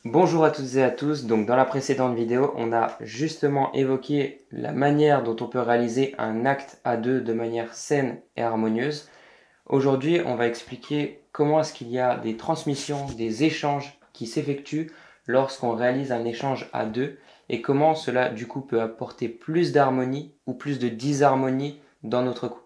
Bonjour à toutes et à tous, donc dans la précédente vidéo, on a justement évoqué la manière dont on peut réaliser un acte à deux de manière saine et harmonieuse. Aujourd'hui, on va expliquer comment est-ce qu'il y a des transmissions, des échanges qui s'effectuent lorsqu'on réalise un échange à deux et comment cela du coup peut apporter plus d'harmonie ou plus de disharmonie dans notre couple.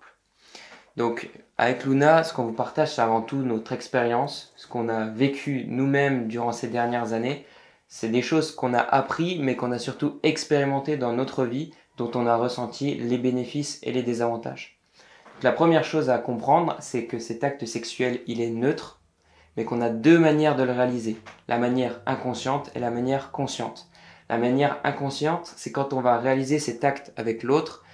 Donc, avec Luna, ce qu'on vous partage, c'est avant tout notre expérience, ce qu'on a vécu nous-mêmes durant ces dernières années. C'est des choses qu'on a appris, mais qu'on a surtout expérimenté dans notre vie, dont on a ressenti les bénéfices et les désavantages. Donc, la première chose à comprendre, c'est que cet acte sexuel, il est neutre, mais qu'on a deux manières de le réaliser. La manière inconsciente et la manière consciente. La manière inconsciente, c'est quand on va réaliser cet acte avec l'autre,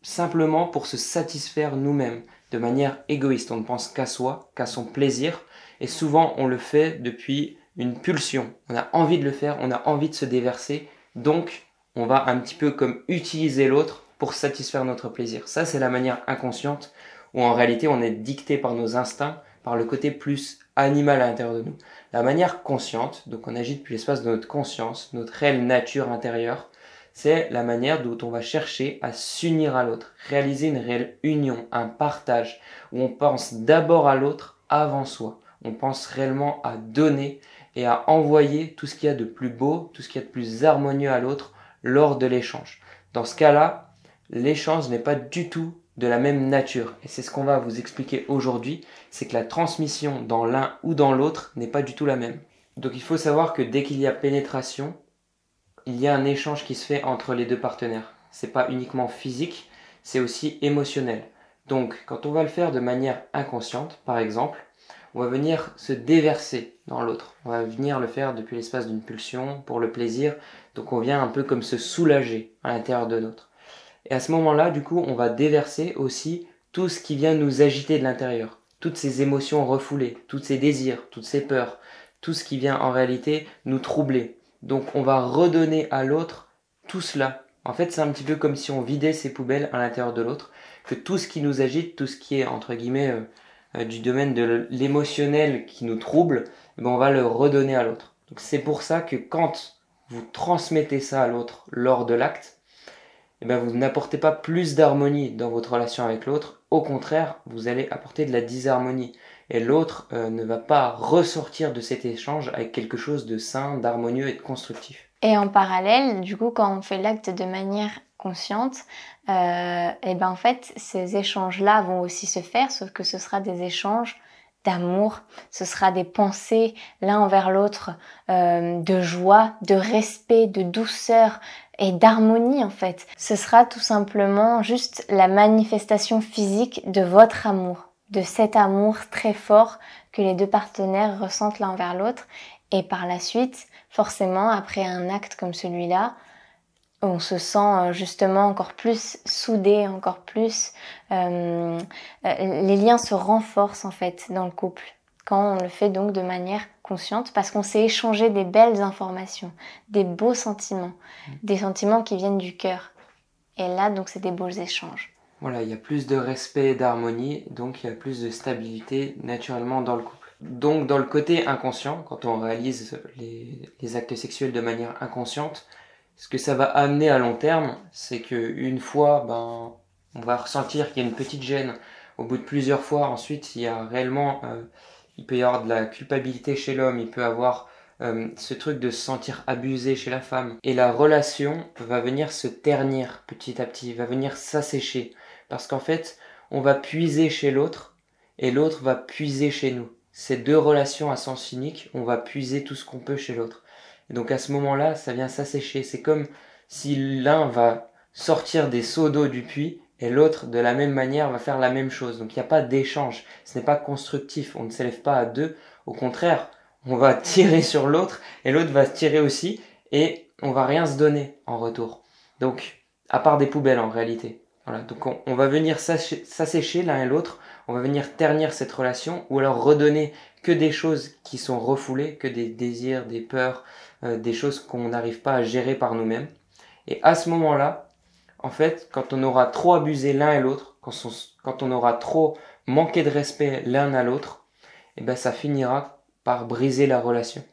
simplement pour se satisfaire nous-mêmes, de manière égoïste. On ne pense qu'à soi, qu'à son plaisir, et souvent on le fait depuis une pulsion. On a envie de le faire, on a envie de se déverser, donc on va un petit peu comme utiliser l'autre pour satisfaire notre plaisir. Ça, c'est la manière inconsciente, où en réalité on est dicté par nos instincts, par le côté plus animal à l'intérieur de nous. La manière consciente, donc on agit depuis l'espace de notre conscience, notre réelle nature intérieure, c'est la manière dont on va chercher à s'unir à l'autre, réaliser une réelle union, un partage, où on pense d'abord à l'autre avant soi. On pense réellement à donner et à envoyer tout ce qu'il y a de plus beau, tout ce qu'il y a de plus harmonieux à l'autre lors de l'échange. Dans ce cas-là, l'échange n'est pas du tout de la même nature. Et c'est ce qu'on va vous expliquer aujourd'hui, c'est que la transmission dans l'un ou dans l'autre n'est pas du tout la même. Donc il faut savoir que dès qu'il y a pénétration, il y a un échange qui se fait entre les deux partenaires. C'est pas uniquement physique, c'est aussi émotionnel. Donc, quand on va le faire de manière inconsciente, par exemple, on va venir se déverser dans l'autre. On va venir le faire depuis l'espace d'une pulsion, pour le plaisir. Donc, on vient un peu comme se soulager à l'intérieur de l'autre. Et à ce moment-là, du coup, on va déverser aussi tout ce qui vient nous agiter de l'intérieur. Toutes ces émotions refoulées, tous ces désirs, toutes ces peurs, tout ce qui vient en réalité nous troubler. Donc on va redonner à l'autre tout cela. En fait, c'est un petit peu comme si on vidait ses poubelles à l'intérieur de l'autre, que tout ce qui nous agite, tout ce qui est entre guillemets du domaine de l'émotionnel qui nous trouble, on va le redonner à l'autre. Donc c'est pour ça que quand vous transmettez ça à l'autre lors de l'acte, vous n'apportez pas plus d'harmonie dans votre relation avec l'autre. Au contraire, vous allez apporter de la disharmonie. Et l'autre ne va pas ressortir de cet échange avec quelque chose de sain, d'harmonieux et de constructif. Et en parallèle, du coup, quand on fait l'acte de manière consciente, en fait, ces échanges-là vont aussi se faire, sauf que ce sera des échanges d'amour, ce sera des pensées l'un envers l'autre, de joie, de respect, de douceur et d'harmonie en fait. Ce sera tout simplement juste la manifestation physique de votre amour, de cet amour très fort que les deux partenaires ressentent l'un envers l'autre. Et par la suite, forcément, après un acte comme celui-là, on se sent justement encore plus soudé, encore plus... les liens se renforcent en fait dans le couple quand on le fait donc de manière consciente parce qu'on s'est échangé des belles informations, des beaux sentiments, des sentiments qui viennent du cœur. Et là, donc, c'est des beaux échanges. Voilà, il y a plus de respect et d'harmonie, donc il y a plus de stabilité naturellement dans le couple. Donc dans le côté inconscient, quand on réalise les actes sexuels de manière inconsciente, ce que ça va amener à long terme, c'est qu'une fois, on va ressentir qu'il y a une petite gêne. Au bout de plusieurs fois, ensuite, il y a réellement, il peut y avoir de la culpabilité chez l'homme, il peut avoir ce truc de se sentir abusé chez la femme. Et la relation va venir se ternir petit à petit, va venir s'assécher. Parce qu'en fait, on va puiser chez l'autre et l'autre va puiser chez nous. Ces deux relations à sens unique, on va puiser tout ce qu'on peut chez l'autre. Et donc à ce moment-là, ça vient s'assécher. C'est comme si l'un va sortir des seaux d'eau du puits et l'autre, de la même manière, va faire la même chose. Donc il n'y a pas d'échange. Ce n'est pas constructif. On ne s'élève pas à deux. Au contraire, on va tirer sur l'autre et l'autre va se tirer aussi et on va rien se donner en retour. Donc, à part des poubelles en réalité. Voilà, donc on va venir s'assécher l'un et l'autre, on va venir ternir cette relation ou alors redonner que des choses qui sont refoulées, que des désirs, des peurs, des choses qu'on n'arrive pas à gérer par nous-mêmes. Et à ce moment-là, en fait, quand on aura trop abusé l'un et l'autre, quand on aura trop manqué de respect l'un à l'autre, ça finira par briser la relation.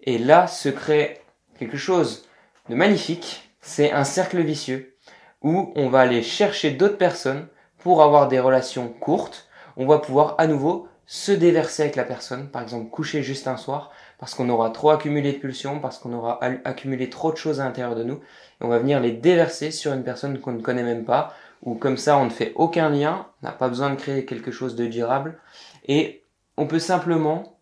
Et là se crée quelque chose de magnifique, c'est un cercle vicieux où on va aller chercher d'autres personnes pour avoir des relations courtes. On va pouvoir à nouveau se déverser avec la personne, par exemple coucher juste un soir, parce qu'on aura trop accumulé de pulsions, parce qu'on aura accumulé trop de choses à l'intérieur de nous, et on va venir les déverser sur une personne qu'on ne connaît même pas, ou comme ça on ne fait aucun lien, on n'a pas besoin de créer quelque chose de durable, et on peut simplement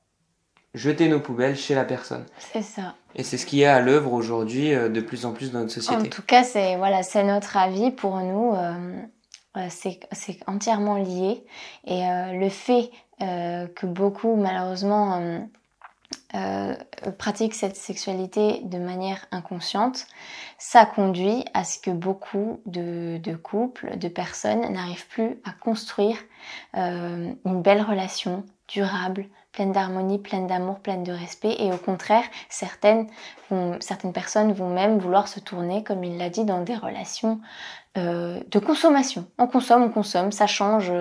jeter nos poubelles chez la personne. C'est ça. Et c'est ce qui est à l'œuvre aujourd'hui de plus en plus dans notre société. En tout cas, c'est notre avis pour nous. C'est entièrement lié. Et le fait que beaucoup, malheureusement, pratiquent cette sexualité de manière inconsciente, ça conduit à ce que beaucoup de couples, de personnes n'arrivent plus à construire une belle relation durable, pleine d'harmonie, pleine d'amour, pleine de respect, et au contraire, certaines personnes vont même vouloir se tourner, comme il l'a dit, dans des relations de consommation. On consomme, ça change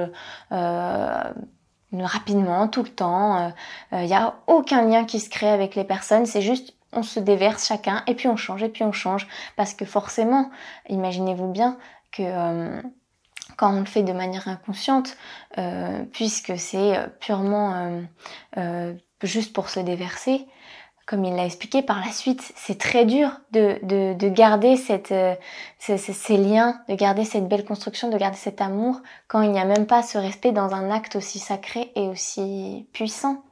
rapidement, tout le temps. Il n'y a aucun lien qui se crée avec les personnes, c'est juste on se déverse chacun, et puis on change, parce que forcément, imaginez-vous bien que quand on le fait de manière inconsciente, puisque c'est purement juste pour se déverser, comme il l'a expliqué par la suite, c'est très dur de garder ces liens, de garder cette belle construction, de garder cet amour, quand il n'y a même pas ce respect dans un acte aussi sacré et aussi puissant.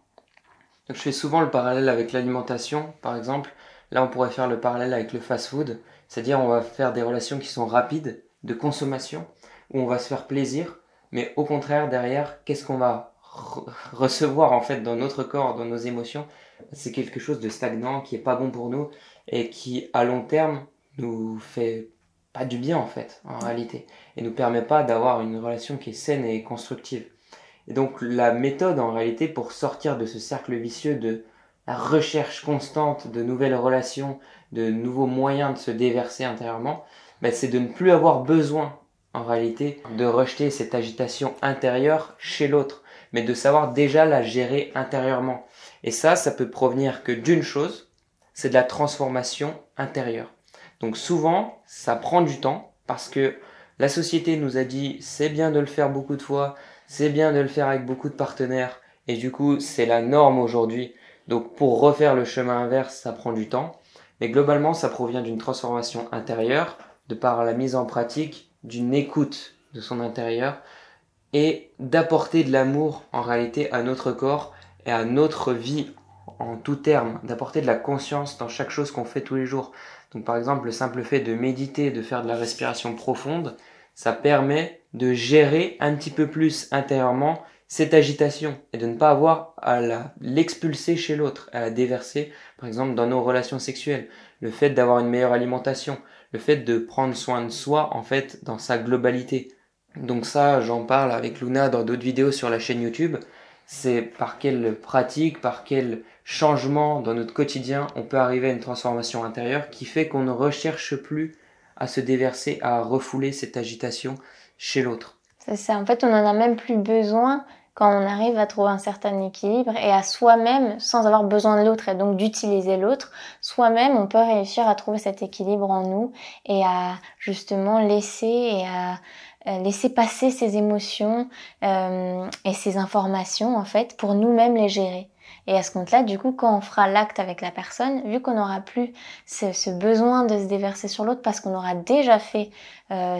Donc, je fais souvent le parallèle avec l'alimentation, par exemple. Là, on pourrait faire le parallèle avec le fast-food, c'est-à-dire on va faire des relations qui sont rapides, de consommation, où on va se faire plaisir, mais au contraire, derrière, qu'est-ce qu'on va recevoir en fait dans notre corps, dans nos émotions? C'est quelque chose de stagnant, qui est pas bon pour nous, et qui, à long terme, nous fait pas du bien en fait, en réalité, et nous permet pas d'avoir une relation qui est saine et constructive. Et donc la méthode en réalité pour sortir de ce cercle vicieux de la recherche constante de nouvelles relations, de nouveaux moyens de se déverser intérieurement, c'est de ne plus avoir besoin en réalité de rejeter cette agitation intérieure chez l'autre, mais de savoir déjà la gérer intérieurement. Et ça peut provenir que d'une chose, c'est de la transformation intérieure. Donc souvent, ça prend du temps parce que la société nous a dit c'est bien de le faire beaucoup de fois, c'est bien de le faire avec beaucoup de partenaires, et du coup c'est la norme aujourd'hui. Donc pour refaire le chemin inverse, ça prend du temps. Mais globalement, ça provient d'une transformation intérieure, de par la mise en pratique, d'une écoute de son intérieur, et d'apporter de l'amour en réalité à notre corps et à notre vie en tout terme, d'apporter de la conscience dans chaque chose qu'on fait tous les jours. Donc par exemple, le simple fait de méditer, de faire de la respiration profonde, ça permet de gérer un petit peu plus intérieurement cette agitation et de ne pas avoir à l'expulser chez l'autre, à la déverser, par exemple dans nos relations sexuelles. Le fait d'avoir une meilleure alimentation, le fait de prendre soin de soi en fait dans sa globalité. Donc ça, j'en parle avec Luna dans d'autres vidéos sur la chaîne YouTube. C'est par quelle pratique, par quel changement dans notre quotidien on peut arriver à une transformation intérieure qui fait qu'on ne recherche plus à se déverser, à refouler cette agitation chez l'autre. C'est ça, en fait on n'en a même plus besoin quand on arrive à trouver un certain équilibre et à soi-même, sans avoir besoin de l'autre et donc d'utiliser l'autre, soi-même on peut réussir à trouver cet équilibre en nous et à justement laisser passer ces émotions et ces informations en fait pour nous-mêmes les gérer. Et à ce compte-là, du coup, quand on fera l'acte avec la personne, vu qu'on n'aura plus ce besoin de se déverser sur l'autre parce qu'on aura déjà fait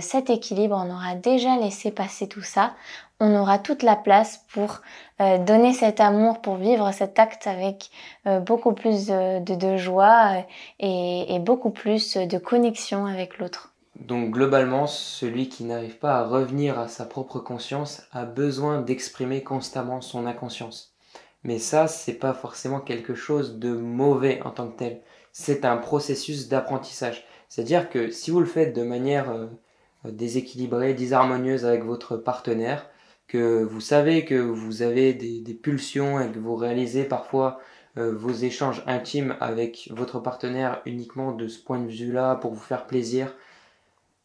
cet équilibre, on aura déjà laissé passer tout ça, on aura toute la place pour donner cet amour, pour vivre cet acte avec beaucoup plus de joie et beaucoup plus de connexion avec l'autre. Donc globalement, celui qui n'arrive pas à revenir à sa propre conscience a besoin d'exprimer constamment son inconscience. Mais ça, c'est pas forcément quelque chose de mauvais en tant que tel. C'est un processus d'apprentissage. C'est-à-dire que si vous le faites de manière déséquilibrée, disharmonieuse avec votre partenaire, que vous savez que vous avez des pulsions et que vous réalisez parfois vos échanges intimes avec votre partenaire uniquement de ce point de vue-là pour vous faire plaisir,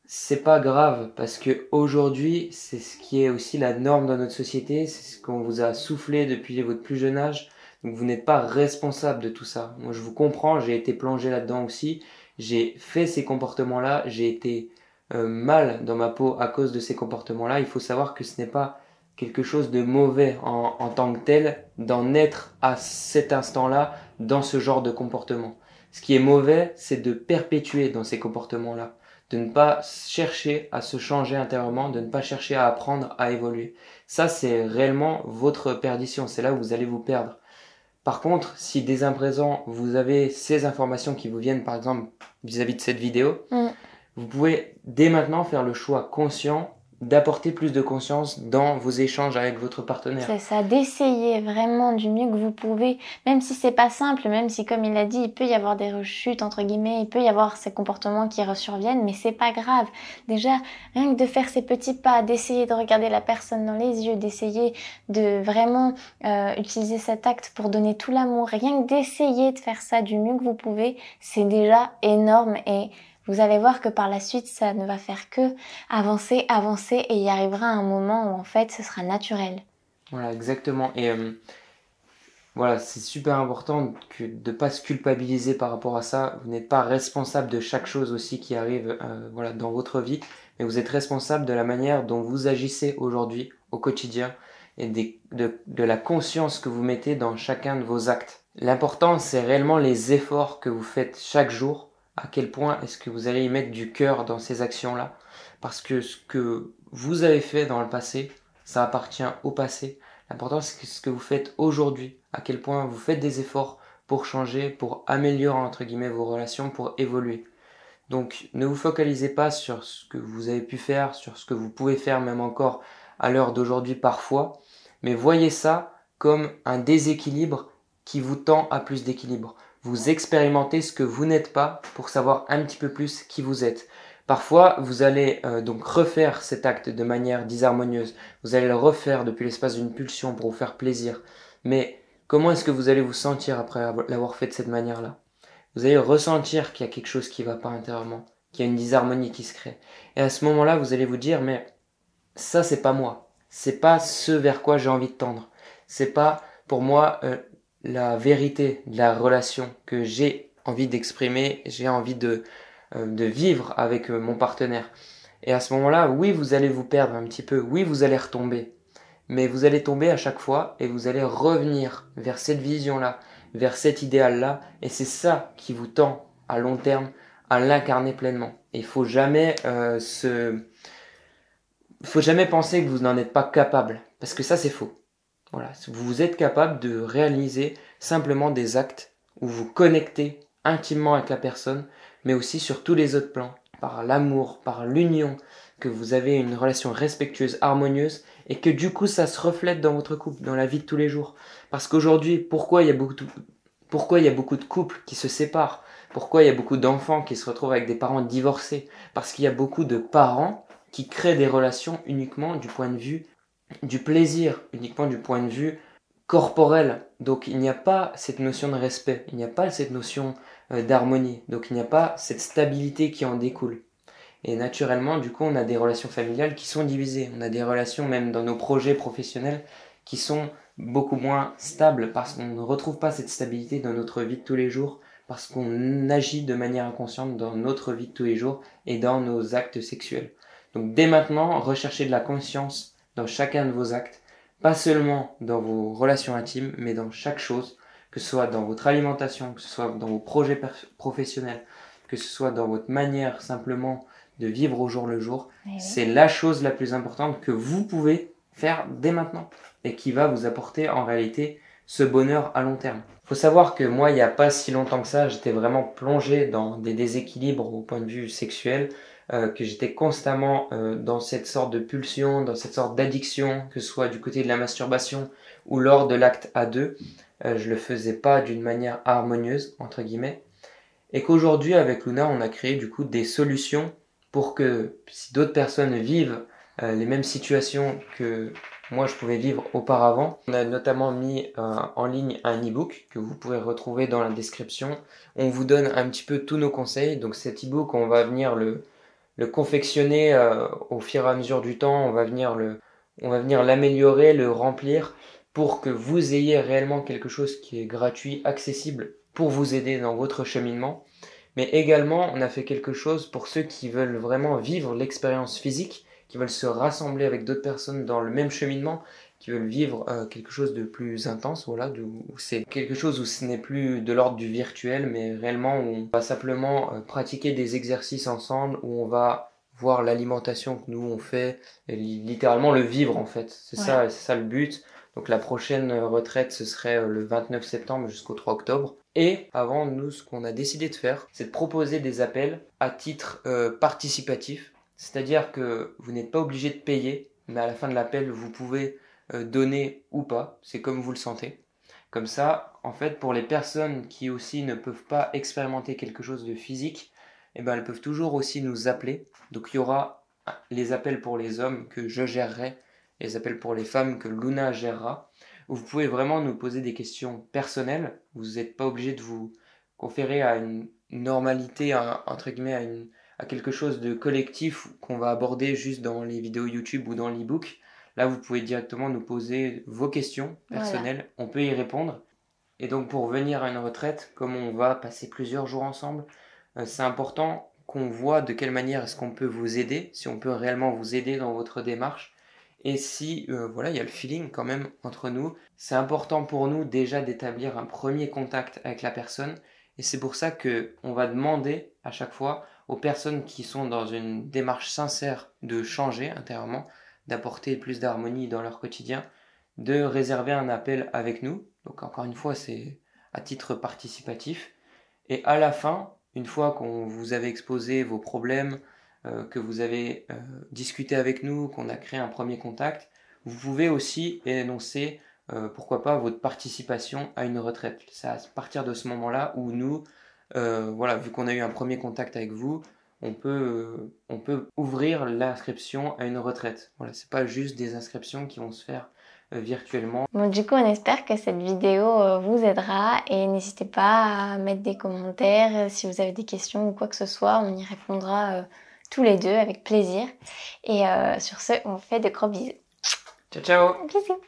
c'est pas grave parce que aujourd'hui c'est ce qui est aussi la norme dans notre société, c'est ce qu'on vous a soufflé depuis votre plus jeune âge. Donc vous n'êtes pas responsable de tout ça. Moi je vous comprends, j'ai été plongé là-dedans aussi. J'ai fait ces comportements-là, j'ai été mal dans ma peau à cause de ces comportements-là. Il faut savoir que ce n'est pas quelque chose de mauvais en tant que tel d'en être à cet instant-là dans ce genre de comportement. Ce qui est mauvais, c'est de perpétuer dans ces comportements-là, de ne pas chercher à se changer intérieurement, de ne pas chercher à apprendre, à évoluer. Ça, c'est réellement votre perdition, c'est là où vous allez vous perdre. Par contre, si dès à présent, vous avez ces informations qui vous viennent, par exemple, vis-à-vis de cette vidéo, vous pouvez dès maintenant faire le choix conscient d'apporter plus de conscience dans vos échanges avec votre partenaire. C'est ça, d'essayer vraiment du mieux que vous pouvez, même si c'est pas simple, même si comme il a dit, il peut y avoir des rechutes entre guillemets, il peut y avoir ces comportements qui ressurviennent, mais c'est pas grave. Déjà, rien que de faire ces petits pas, d'essayer de regarder la personne dans les yeux, d'essayer de vraiment utiliser cet acte pour donner tout l'amour, rien que d'essayer de faire ça du mieux que vous pouvez, c'est déjà énorme et vous allez voir que par la suite, ça ne va faire que avancer, avancer et il y arrivera un moment où en fait, ce sera naturel. Voilà, exactement. Et voilà, c'est super important de ne pas se culpabiliser par rapport à ça. Vous n'êtes pas responsable de chaque chose aussi qui arrive voilà, dans votre vie, mais vous êtes responsable de la manière dont vous agissez aujourd'hui, au quotidien, et de la conscience que vous mettez dans chacun de vos actes. L'important, c'est réellement les efforts que vous faites chaque jour. À quel point est-ce que vous allez y mettre du cœur dans ces actions-là? Parce que ce que vous avez fait dans le passé, ça appartient au passé. L'important, c'est ce que vous faites aujourd'hui. À quel point vous faites des efforts pour changer, pour améliorer, entre guillemets, vos relations, pour évoluer. Donc, ne vous focalisez pas sur ce que vous avez pu faire, sur ce que vous pouvez faire même encore à l'heure d'aujourd'hui parfois, mais voyez ça comme un déséquilibre qui vous tend à plus d'équilibre. Vous expérimentez ce que vous n'êtes pas pour savoir un petit peu plus qui vous êtes. Parfois, vous allez donc refaire cet acte de manière disharmonieuse. Vous allez le refaire depuis l'espace d'une pulsion pour vous faire plaisir. Mais comment est-ce que vous allez vous sentir après l'avoir fait de cette manière-là? Vous allez ressentir qu'il y a quelque chose qui ne va pas intérieurement, qu'il y a une disharmonie qui se crée. Et à ce moment-là, vous allez vous dire, mais ça, c'est pas moi. C'est pas ce vers quoi j'ai envie de tendre. C'est pas, pour moi, la vérité de la relation que j'ai envie d'exprimer, j'ai envie de vivre avec mon partenaire. Et à ce moment-là, oui, vous allez vous perdre un petit peu, oui, vous allez retomber. Mais vous allez tomber à chaque fois et vous allez revenir vers cette vision-là, vers cet idéal-là. Et c'est ça qui vous tend à long terme à l'incarner pleinement. Et il faut jamais faut jamais penser que vous n'en êtes pas capable. Parce que ça, c'est faux. Voilà, vous êtes capable de réaliser simplement des actes où vous connectez intimement avec la personne, mais aussi sur tous les autres plans, par l'amour, par l'union, que vous avez une relation respectueuse, harmonieuse, et que du coup ça se reflète dans votre couple, dans la vie de tous les jours. Parce qu'aujourd'hui, pourquoi il y a beaucoup de couples qui se séparent? Pourquoi il y a beaucoup d'enfants qui se retrouvent avec des parents divorcés? Parce qu'il y a beaucoup de parents qui créent des relations uniquement du point de vue du plaisir, uniquement du point de vue corporel. Donc il n'y a pas cette notion de respect, il n'y a pas cette notion d'harmonie, donc il n'y a pas cette stabilité qui en découle. Et naturellement, du coup, on a des relations familiales qui sont divisées, on a des relations même dans nos projets professionnels qui sont beaucoup moins stables parce qu'on ne retrouve pas cette stabilité dans notre vie de tous les jours, parce qu'on agit de manière inconsciente dans notre vie de tous les jours et dans nos actes sexuels. Donc dès maintenant, recherchez de la conscience dans chacun de vos actes, pas seulement dans vos relations intimes, mais dans chaque chose, que ce soit dans votre alimentation, que ce soit dans vos projets professionnels, que ce soit dans votre manière simplement de vivre au jour le jour. Oui. C'est la chose la plus importante que vous pouvez faire dès maintenant et qui va vous apporter en réalité ce bonheur à long terme. Il faut savoir que moi, il n'y a pas si longtemps que ça, j'étais vraiment plongé dans des déséquilibres au point de vue sexuel, que j'étais constamment dans cette sorte de pulsion, dans cette sorte d'addiction, que ce soit du côté de la masturbation ou lors de l'acte à deux. Je le faisais pas d'une manière harmonieuse, entre guillemets. Et qu'aujourd'hui, avec Luna, on a créé du coup des solutions pour que si d'autres personnes vivent les mêmes situations que moi je pouvais vivre auparavant. On a notamment mis en ligne un e-book que vous pourrez retrouver dans la description. On vous donne un petit peu tous nos conseils. Donc cet e-book, on va venir le confectionner au fur et à mesure du temps. On va venir l'améliorer, le remplir pour que vous ayez réellement quelque chose qui est gratuit, accessible, pour vous aider dans votre cheminement. Mais également, on a fait quelque chose pour ceux qui veulent vraiment vivre l'expérience physique, qui veulent se rassembler avec d'autres personnes dans le même cheminement, qui veulent vivre quelque chose de plus intense, voilà, où c'est quelque chose où ce n'est plus de l'ordre du virtuel, mais réellement où on va simplement pratiquer des exercices ensemble, où on va voir l'alimentation que nous on fait, et littéralement le vivre en fait. C'est ça le but. Donc la prochaine retraite, ce serait le 29 septembre jusqu'au 3 octobre. Et avant, nous, ce qu'on a décidé de faire, c'est de proposer des appels à titre participatif. C'est-à-dire que vous n'êtes pas obligé de payer, mais à la fin de l'appel, vous pouvez donner ou pas. C'est comme vous le sentez. Comme ça, en fait, pour les personnes qui aussi ne peuvent pas expérimenter quelque chose de physique, eh ben, elles peuvent toujours aussi nous appeler. Donc il y aura les appels pour les hommes que je gérerai, les appels pour les femmes que Luna gérera. Vous pouvez vraiment nous poser des questions personnelles. Vous n'êtes pas obligé de vous conférer à une normalité, entre guillemets, à quelque chose de collectif qu'on va aborder juste dans les vidéos YouTube ou dans l'e-book. Là, vous pouvez directement nous poser vos questions personnelles. On peut y répondre. Et donc, pour venir à une retraite, comme on va passer plusieurs jours ensemble, c'est important qu'on voit de quelle manière est-ce qu'on peut vous aider, si on peut réellement vous aider dans votre démarche. Et si voilà, il y a le feeling quand même entre nous, c'est important pour nous déjà d'établir un premier contact avec la personne. Et c'est pour ça qu'on va demander à chaque fois aux personnes qui sont dans une démarche sincère de changer intérieurement, d'apporter plus d'harmonie dans leur quotidien, de réserver un appel avec nous. Donc encore une fois, c'est à titre participatif. Et à la fin, une fois qu'on vous avez exposé vos problèmes, que vous avez discuté avec nous, qu'on a créé un premier contact, vous pouvez aussi énoncer pourquoi pas votre participation à une retraite. C'est à partir de ce moment-là où nous, voilà, vu qu'on a eu un premier contact avec vous, on peut ouvrir l'inscription à une retraite. Voilà, c'est pas juste des inscriptions qui vont se faire virtuellement. Bon, du coup, on espère que cette vidéo vous aidera et n'hésitez pas à mettre des commentaires si vous avez des questions ou quoi que ce soit, on y répondra tous les deux avec plaisir. Et sur ce, on fait de gros bisous. Ciao, ciao! Bisous!